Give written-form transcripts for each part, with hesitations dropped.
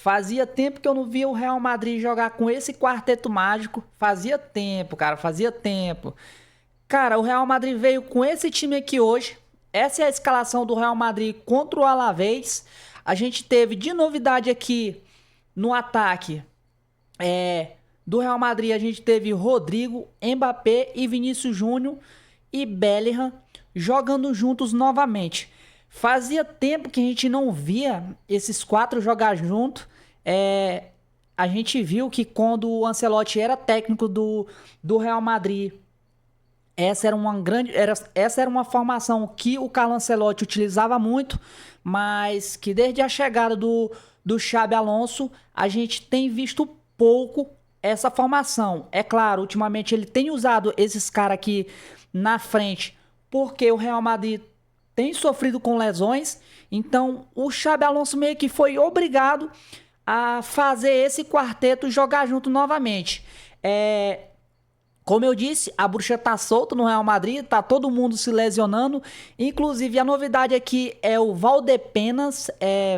Fazia tempo que eu não via o Real Madrid jogar com esse quarteto mágico. Fazia tempo, cara, fazia tempo. Cara, o Real Madrid veio com esse time aqui hoje. Essa é a escalação do Real Madrid contra o Alavés. A gente teve de novidade aqui no ataque do Real Madrid. A gente teve Rodrigo, Mbappé e Vinícius Júnior e Bellingham jogando juntos novamente. Fazia tempo que a gente não via esses quatro jogar junto. A gente viu que quando o Ancelotti era técnico do Real Madrid, essa era uma formação que o Carlo Ancelotti utilizava muito, mas que desde a chegada do Xabi Alonso a gente tem visto pouco essa formação. É claro, ultimamente ele tem usado esses caras aqui na frente porque o Real Madrid tem sofrido com lesões, então o Xabi Alonso meio que foi obrigado a fazer esse quarteto jogar junto novamente. Como eu disse, a bruxa tá solta no Real Madrid, tá todo mundo se lesionando. Inclusive, a novidade aqui é o Valdepenas.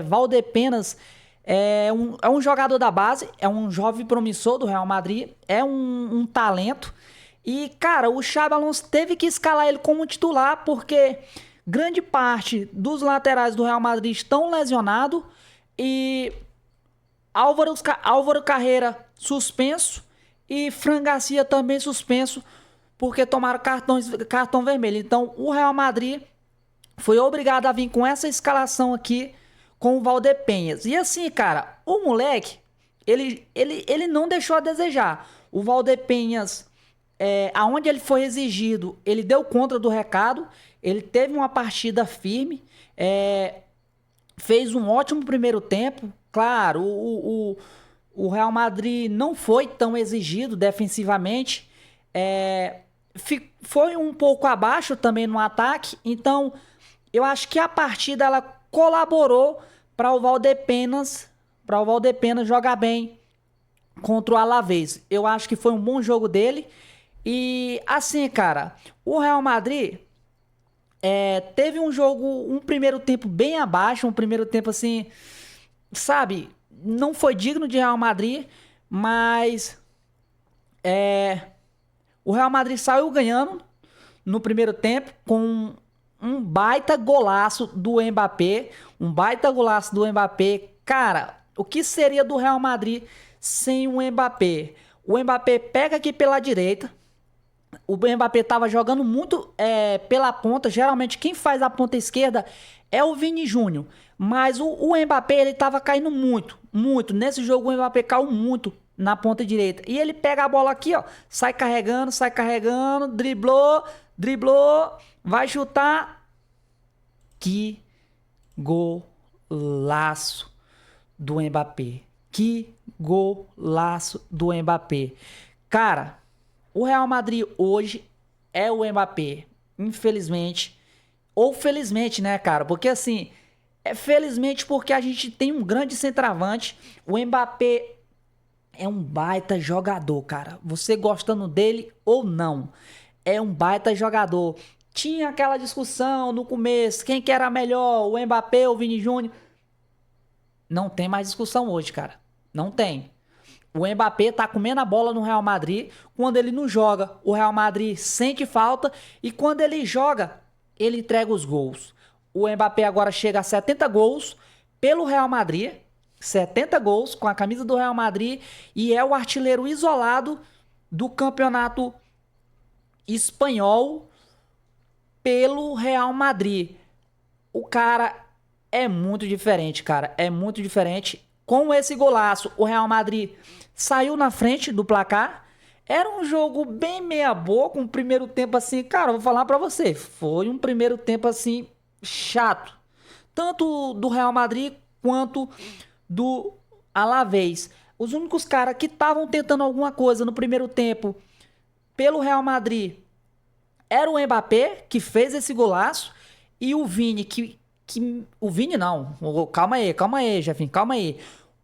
Valdepenas é um jogador da base, é um jovem promissor do Real Madrid, é um talento. E, cara, o Xabi Alonso teve que escalar ele como titular, porque grande parte dos laterais do Real Madrid estão lesionados. E Álvaro Carreira suspenso. E Fran Garcia também suspenso, porque tomaram cartão vermelho. Então o Real Madrid foi obrigado a vir com essa escalação aqui com o Valdepenhas. E assim, cara, o moleque, ele não deixou a desejar. O Valdepenhas, aonde ele foi exigido, ele deu conta do recado. Ele teve uma partida firme, fez um ótimo primeiro tempo. Claro, o Real Madrid não foi tão exigido defensivamente. Foi um pouco abaixo também no ataque. Então, eu acho que a partida ela colaborou para o Valdepenas jogar bem contra o Alavés. Eu acho que foi um bom jogo dele. E assim, cara, o Real Madrid teve um primeiro tempo bem abaixo, um primeiro tempo assim, sabe? Não foi digno de Real Madrid, mas o Real Madrid saiu ganhando no primeiro tempo com um baita golaço do Mbappé. Um baita golaço do Mbappé. Cara, o que seria do Real Madrid sem o Mbappé? O Mbappé pega aqui pela direita. O Mbappé estava jogando muito pela ponta. Geralmente quem faz a ponta esquerda é o Vini Júnior. Mas o Mbappé ele estava caindo muito. Nesse jogo o Mbappé caiu muito na ponta direita. E ele pega a bola aqui, ó. Sai carregando. Driblou. Vai chutar. Que golaço do Mbappé. Que golaço do Mbappé. Cara, o Real Madrid hoje é o Mbappé. Infelizmente. Ou felizmente, né, cara? Porque assim, felizmente porque a gente tem um grande centroavante. O Mbappé é um baita jogador, cara. Você gostando dele ou não, é um baita jogador. Tinha aquela discussão no começo, quem que era melhor, o Mbappé ou o Vini Júnior? Não tem mais discussão hoje, cara. Não tem. O Mbappé tá comendo a bola no Real Madrid. Quando ele não joga, o Real Madrid sente falta. E quando ele joga, ele entrega os gols. O Mbappé agora chega a 70 gols pelo Real Madrid. 70 gols com a camisa do Real Madrid. E é o artilheiro isolado do campeonato espanhol pelo Real Madrid. O cara é muito diferente, cara. É muito diferente. Com esse golaço, o Real Madrid saiu na frente do placar. Era um jogo bem meia boca, um primeiro tempo assim, cara, eu vou falar pra você, foi um primeiro tempo assim chato, tanto do Real Madrid quanto do Alavés. Os únicos caras que estavam tentando alguma coisa no primeiro tempo pelo Real Madrid era o Mbappé, que fez esse golaço, e o Vini, o Vini não, calma aí, Jefinho, calma aí.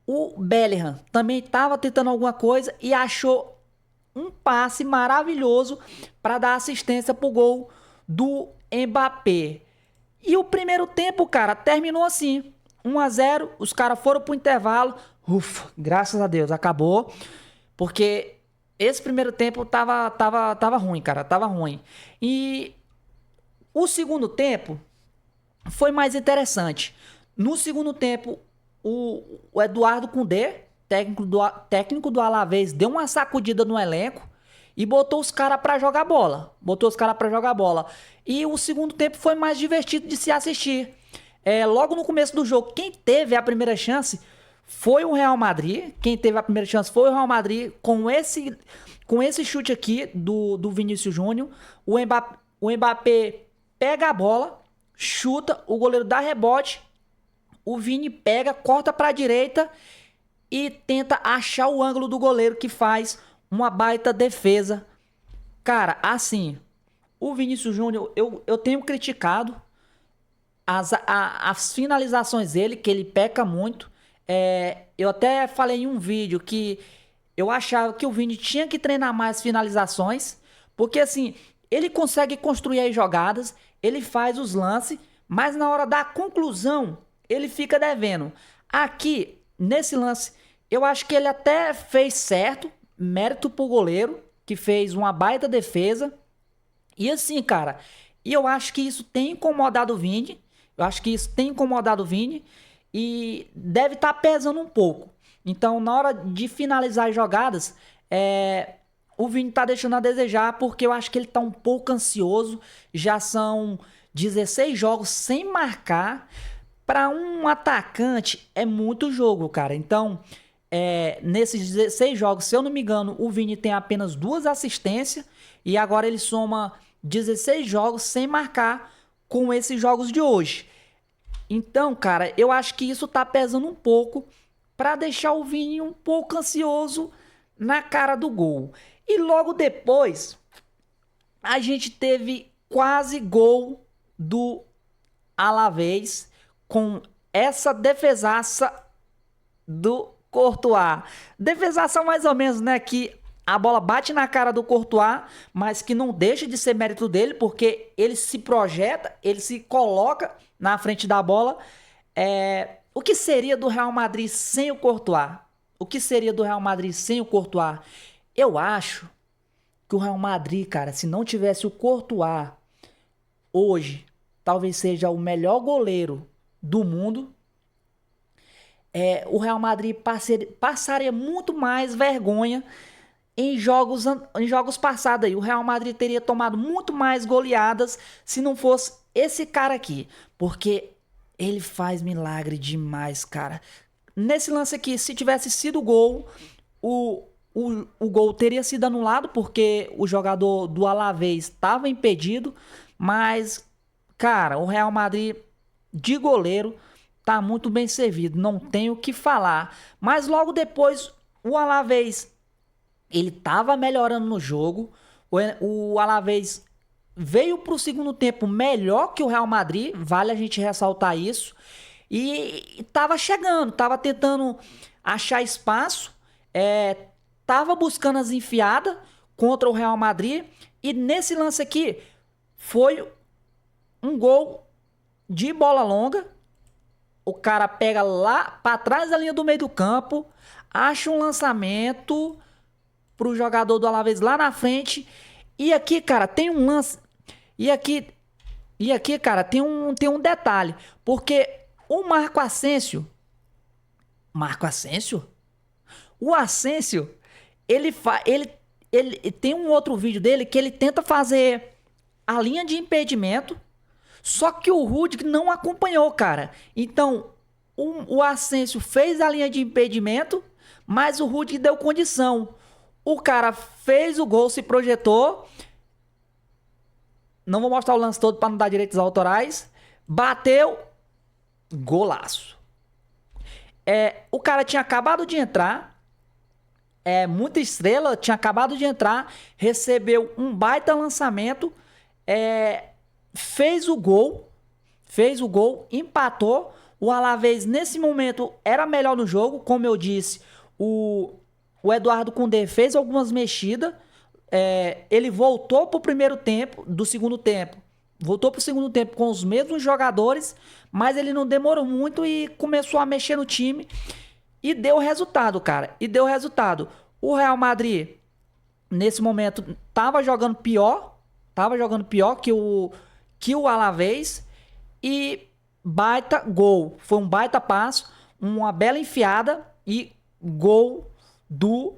O Bellingham também estava tentando alguma coisa e achou um passe maravilhoso para dar assistência pro gol do Mbappé. E o primeiro tempo, cara, terminou assim. 1-0, os caras foram pro intervalo. Ufa, graças a Deus, acabou. Porque esse primeiro tempo tava ruim, cara. Tava ruim. E o segundo tempo foi mais interessante. No segundo tempo, o Eduardo Cundé, técnico do Alavés, deu uma sacudida no elenco e botou os caras pra jogar bola. E o segundo tempo foi mais divertido de se assistir. Logo no começo do jogo, quem teve a primeira chance foi o Real Madrid. Com esse chute aqui do Vinícius Júnior. O Mbappé pega a bola, chuta, o goleiro dá rebote, o Vini pega, corta pra direita e tenta achar o ângulo do goleiro, que faz uma baita defesa. Cara, assim, o Vinícius Júnior, eu tenho criticado as finalizações dele, que ele peca muito. Eu até falei em um vídeo que eu achava que o Vini tinha que treinar mais finalizações, porque assim, ele consegue construir as jogadas, ele faz os lances, mas na hora da conclusão, ele fica devendo. Aqui, nesse lance, eu acho que ele até fez certo, mérito pro goleiro, que fez uma baita defesa. E assim, cara, eu acho que isso tem incomodado o Vini. E deve estar pesando um pouco. Então, na hora de finalizar as jogadas, o Vini tá deixando a desejar, porque eu acho que ele tá um pouco ansioso. Já são 16 jogos sem marcar. Para um atacante é muito jogo, cara. Então, nesses 16 jogos, se eu não me engano, o Vini tem apenas 2 assistências. E agora ele soma 16 jogos sem marcar com esses jogos de hoje. Então, cara, eu acho que isso tá pesando um pouco para deixar o Vini um pouco ansioso na cara do gol. E logo depois, a gente teve quase gol do Alavés com essa defesaça do Courtois. Defesaça mais ou menos, né? Que a bola bate na cara do Courtois, mas que não deixa de ser mérito dele, porque ele se projeta, ele se coloca na frente da bola. O que seria do Real Madrid sem o Courtois? Eu acho que o Real Madrid, cara, se não tivesse o Courtois, hoje, talvez seja o melhor goleiro do mundo. O Real Madrid passaria muito mais vergonha em jogos passados aí. O Real Madrid teria tomado muito mais goleadas se não fosse esse cara aqui. Porque ele faz milagre demais, cara. Nesse lance aqui, se tivesse sido gol, o gol teria sido anulado, porque o jogador do Alavés estava impedido. Mas, cara, o Real Madrid de goleiro tá muito bem servido. Não tenho o que falar. Mas logo depois, o Alavés, ele tava melhorando no jogo. O Alavés veio pro segundo tempo melhor que o Real Madrid, vale a gente ressaltar isso. E tava chegando, tava tentando achar espaço, tava buscando as enfiadas contra o Real Madrid. E nesse lance aqui, foi um gol de bola longa. O cara pega lá pra trás da linha do meio do campo, acha um lançamento pro jogador do Alavés lá na frente. E aqui, cara, tem um lance. E aqui, cara, tem um detalhe. Porque o Marco Asensio. O Asensio, ele tem um outro vídeo dele que ele tenta fazer a linha de impedimento. Só que o Rudiger não acompanhou, cara. Então, o Asensio fez a linha de impedimento, mas o Rudiger deu condição. O cara fez o gol, se projetou. Não vou mostrar o lance todo para não dar direitos autorais. Bateu. Golaço. O cara tinha acabado de entrar. Muita estrela. Tinha acabado de entrar. Recebeu um baita lançamento. Fez o gol, empatou. O Alavés nesse momento era melhor no jogo, como eu disse. O Eduardo Cundé fez algumas mexidas. Ele voltou pro primeiro tempo, do segundo tempo, Voltou pro segundo tempo com os mesmos jogadores, mas ele não demorou muito e começou a mexer no time e deu resultado, cara. E deu resultado. O Real Madrid, nesse momento, tava jogando pior que o Alavés e baita gol. Foi um baita passo, uma bela enfiada e gol do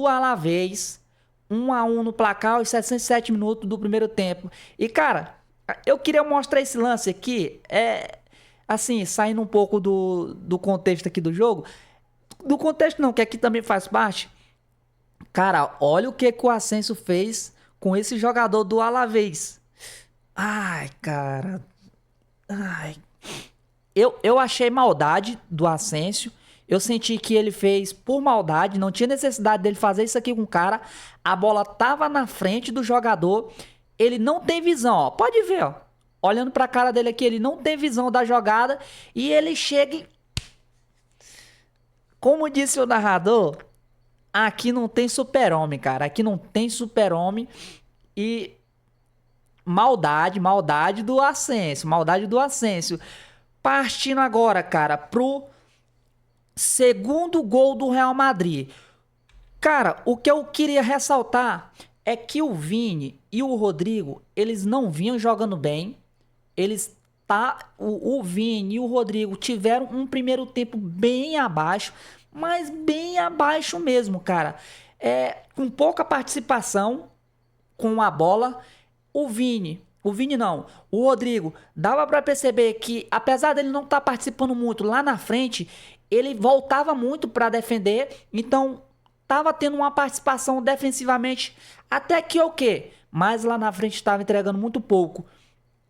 Alavés, 1-1 no placar aos 67 minutos do primeiro tempo. E, cara, eu queria mostrar esse lance aqui, assim, saindo um pouco do contexto aqui do jogo. Do contexto não, que aqui também faz parte. Cara, olha o que o Asensio fez com esse jogador do Alavés. Ai, cara. Ai. Eu achei maldade do Asensio. Eu senti que ele fez por maldade. Não tinha necessidade dele fazer isso aqui com o cara. A bola tava na frente do jogador. Ele não tem visão, ó. Pode ver, ó. Olhando pra cara dele aqui, ele não tem visão da jogada. E ele chega e... Como disse o narrador, aqui não tem super-homem, cara. Aqui não tem super-homem. E... Maldade do Asensio. Maldade do Asensio. Partindo agora, cara, pro segundo gol do Real Madrid. Cara, o que eu queria ressaltar é que o Vini e o Rodrigo, eles não vinham jogando bem. O Vini e o Rodrigo tiveram um primeiro tempo bem abaixo, mas bem abaixo mesmo, cara. Com pouca participação com a bola. O Rodrigo, dava pra perceber que, apesar dele não estar participando muito lá na frente, ele voltava muito pra defender, então tava tendo uma participação defensivamente até que ok, mas lá na frente estava entregando muito pouco.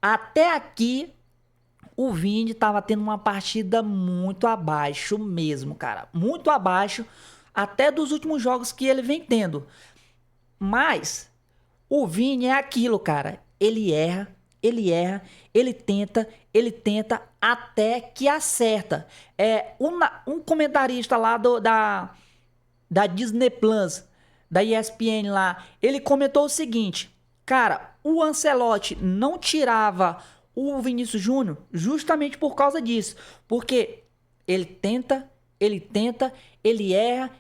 Até aqui, o Vini tava tendo uma partida muito abaixo mesmo, cara, muito abaixo até dos últimos jogos que ele vem tendo. Mas o Vini é aquilo, cara. Ele erra, ele tenta até que acerta. Um comentarista lá da Disney Plus, da ESPN lá, ele comentou o seguinte: cara, o Ancelotti não tirava o Vinícius Júnior justamente por causa disso. Porque ele tenta, ele erra.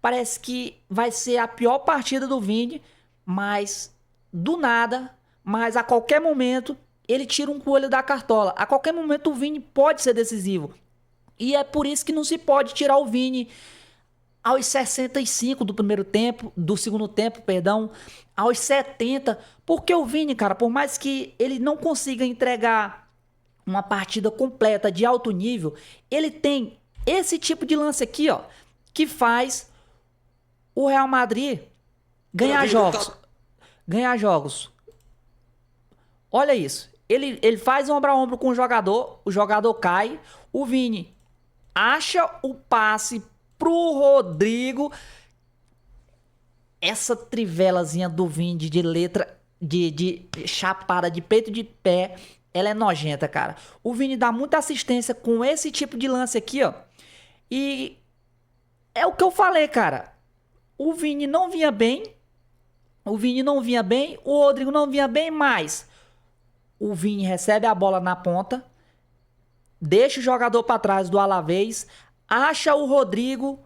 Parece que vai ser a pior partida do Vini. Mas, do nada, mas a qualquer momento, ele tira um coelho da cartola. A qualquer momento o Vini pode ser decisivo. E é por isso que não se pode tirar o Vini aos 65 do segundo tempo, aos 70. Porque o Vini, cara, por mais que ele não consiga entregar uma partida completa de alto nível, ele tem esse tipo de lance aqui, ó, que faz o Real Madrid ganhar jogos. Olha isso. Ele faz ombro a ombro com o jogador cai, o Vini acha o passe pro Rodrigo. Essa trivelazinha do Vini de letra, de chapada de peito de pé, ela é nojenta, cara. O Vini dá muita assistência com esse tipo de lance aqui, ó. E é o que eu falei, cara. O Vini não vinha bem, o Rodrigo não vinha bem, mas o Vini recebe a bola na ponta, deixa o jogador para trás do Alavés, acha o Rodrigo,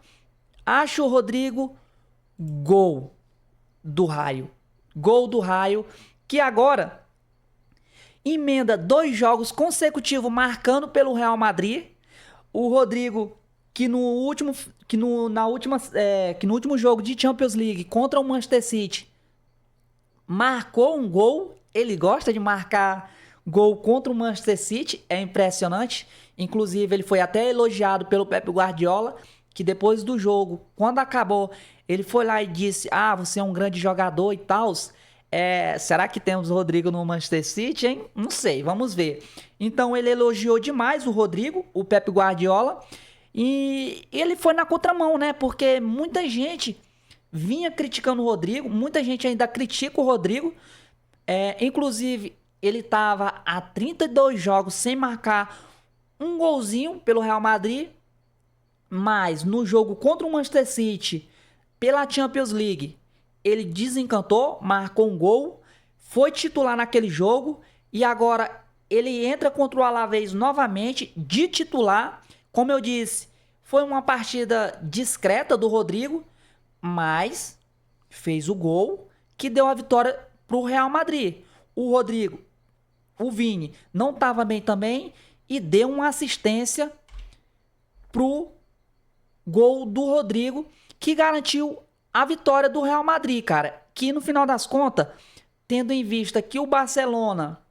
gol do Raio, que agora emenda 2 jogos consecutivos marcando pelo Real Madrid. O Rodrigo, que no último jogo de Champions League contra o Manchester City marcou um gol. Ele gosta de marcar gol contra o Manchester City, é impressionante. Inclusive, ele foi até elogiado pelo Pep Guardiola, que depois do jogo, quando acabou, ele foi lá e disse: ah, você é um grande jogador e tal. Será que temos o Rodrigo no Manchester City, hein? Não sei, vamos ver. Então, ele elogiou demais o Rodrigo, o Pep Guardiola, e ele foi na contramão, né? Porque muita gente vinha criticando o Rodrigo, muita gente ainda critica o Rodrigo. Inclusive, ele estava há 32 jogos sem marcar um golzinho pelo Real Madrid, mas no jogo contra o Manchester City, pela Champions League, ele desencantou, marcou um gol, foi titular naquele jogo e agora ele entra contra o Alavés novamente de titular. Como eu disse, foi uma partida discreta do Rodrigo, mas fez o gol que deu a vitória para o Real Madrid. O Rodrigo, o Vini, não estava bem também e deu uma assistência pro gol do Rodrigo, que garantiu a vitória do Real Madrid, cara. Que no final das contas, tendo em vista que o Barcelona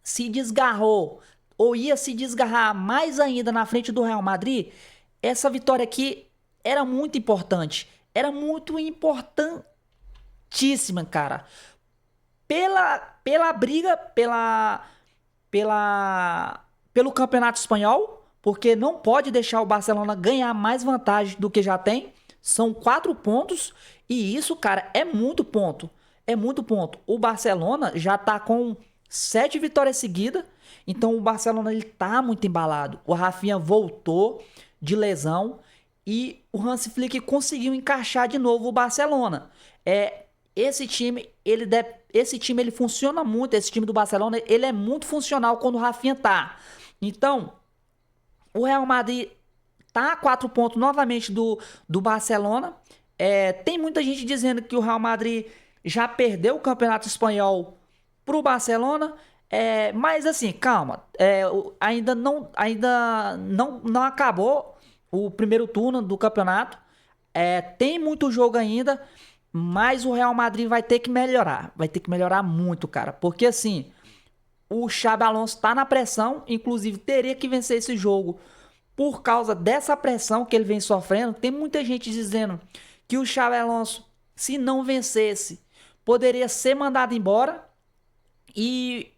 se desgarrou ou ia se desgarrar mais ainda na frente do Real Madrid, essa vitória aqui era muito importante. Era muito importantíssima, cara. Pela briga, pelo Campeonato Espanhol, porque não pode deixar o Barcelona ganhar mais vantagem do que já tem. São 4 pontos e isso, cara, é muito ponto. É muito ponto. O Barcelona já tá com 7 vitórias seguidas, então o Barcelona ele tá muito embalado. O Rafinha voltou de lesão e o Hansi Flick conseguiu encaixar de novo o Barcelona. Esse time ele funciona muito. Esse time do Barcelona ele é muito funcional quando o Rafinha tá. Então o Real Madrid tá a 4 pontos novamente do Barcelona. Tem muita gente dizendo que o Real Madrid já perdeu o Campeonato Espanhol pro Barcelona. Mas assim, calma. Ainda não acabou o primeiro turno do campeonato. Tem muito jogo ainda. Mas o Real Madrid vai ter que melhorar. Vai ter que melhorar muito, cara. Porque assim, o Xabi Alonso tá na pressão. Inclusive, teria que vencer esse jogo por causa dessa pressão que ele vem sofrendo. Tem muita gente dizendo que o Xabi Alonso, se não vencesse, poderia ser mandado embora. E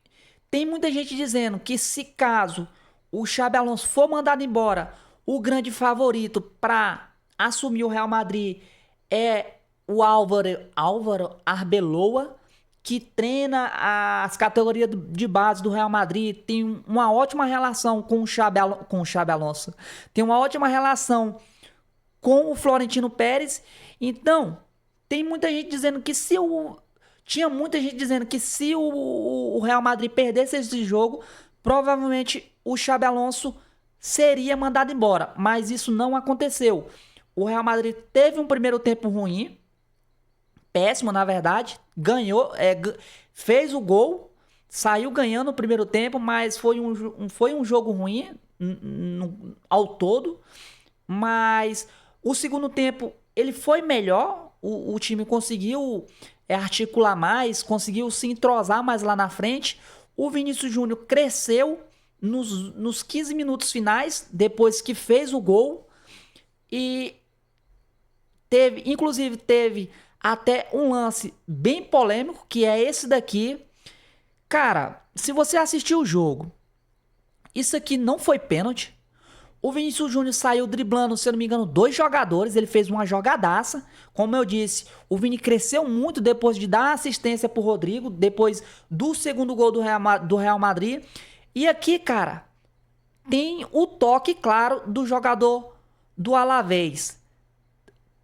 tem muita gente dizendo que se caso o Xabi Alonso for mandado embora, o grande favorito para assumir o Real Madrid é o Álvaro Arbeloa, que treina as categorias de base do Real Madrid, tem uma ótima relação com o Xabi Alonso, tem uma ótima relação com o Florentino Pérez. Então, tem muita gente dizendo que tinha muita gente dizendo que se o Real Madrid perdesse esse jogo, provavelmente o Xabi Alonso seria mandado embora, mas isso não aconteceu. O Real Madrid teve um primeiro tempo ruim, péssimo, na verdade. Ganhou, fez o gol, saiu ganhando o primeiro tempo, mas foi um jogo ruim ao todo. Mas o segundo tempo ele foi melhor. O time conseguiu articular mais, conseguiu se entrosar mais lá na frente. O Vinícius Júnior cresceu nos 15 minutos finais, depois que fez o gol. E inclusive teve até um lance bem polêmico, que é esse daqui. Cara, se você assistiu o jogo, isso aqui não foi pênalti. O Vinícius Júnior saiu driblando, se eu não me engano, 2 jogadores. Ele fez uma jogadaça. Como eu disse, o Vini cresceu muito depois de dar assistência pro Rodrigo, depois do segundo gol do Real Madrid. E aqui, cara, tem o toque claro do jogador do Alavés.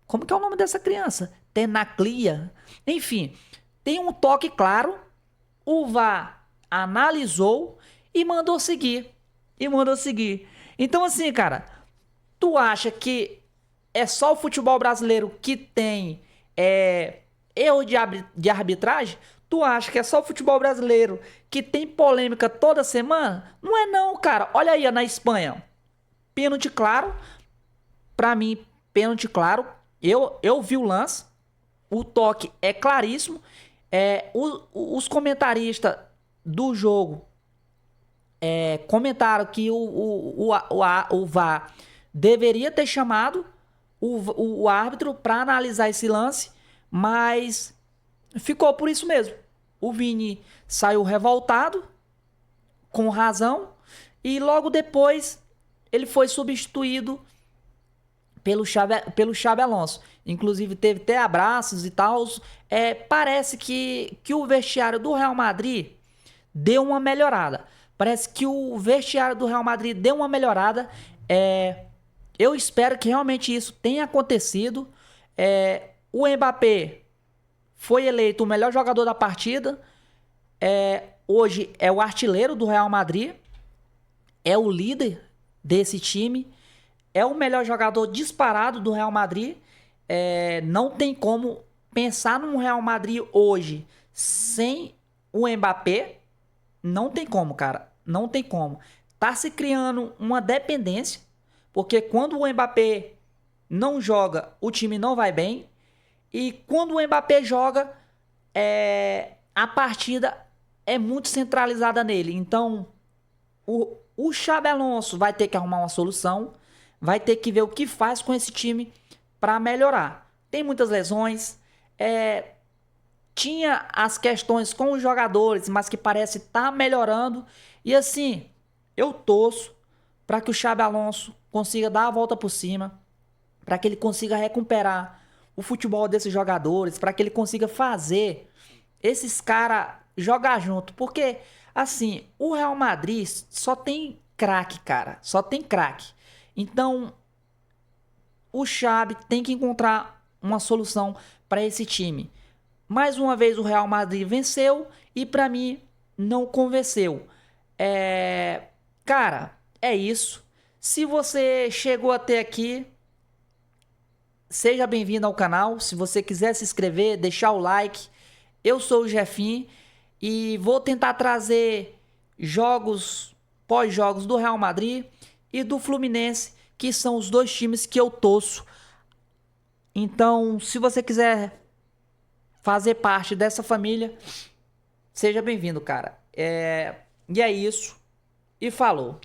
Como que é o nome dessa criança? Tenaclia. Enfim, tem um toque claro. O VAR analisou e mandou seguir. Então assim, cara, tu acha que é só o futebol brasileiro que tem erro de arbitragem? Tu acha que é só o futebol brasileiro que tem polêmica toda semana? Não é não, cara. Olha aí na Espanha. Pênalti claro. Pra mim, pênalti claro. Eu vi o lance. O toque é claríssimo. Os comentaristas do jogo comentaram que o VAR deveria ter chamado o árbitro para analisar esse lance, mas ficou por isso mesmo. O Vini saiu revoltado, com razão, e logo depois ele foi substituído pelo Xabi Alonso. Inclusive teve até abraços e tal. Parece que o vestiário do Real Madrid deu uma melhorada. Eu espero que realmente isso tenha acontecido. O Mbappé foi eleito o melhor jogador da partida. Hoje é o artilheiro do Real Madrid, é o líder desse time, é o melhor jogador disparado do Real Madrid. Não tem como pensar num Real Madrid hoje sem o Mbappé. Não tem como, cara. Não tem como. Tá se criando uma dependência, porque quando o Mbappé não joga, o time não vai bem. E quando o Mbappé joga, a partida é muito centralizada nele. Então, o Xabi Alonso vai ter que arrumar uma solução, vai ter que ver o que faz com esse time para melhorar. Tem muitas lesões, tinha as questões com os jogadores, mas que parece estar melhorando. E assim, eu torço para que o Xabi Alonso consiga dar a volta por cima, para que ele consiga recuperar o futebol desses jogadores, para que ele consiga fazer esses caras jogar junto. Porque, assim, o Real Madrid só tem craque, cara. Só tem craque. Então, o Xabi tem que encontrar uma solução para esse time. Mais uma vez o Real Madrid venceu e para mim não convenceu. Cara, é isso. Se você chegou até aqui, seja bem-vindo ao canal. Se você quiser se inscrever, deixar o like. Eu sou o Jefinho e vou tentar trazer jogos, pós-jogos do Real Madrid e do Fluminense, que são os dois times que eu torço. Então, se você quiser fazer parte dessa família, seja bem-vindo, cara. E é isso. E falou.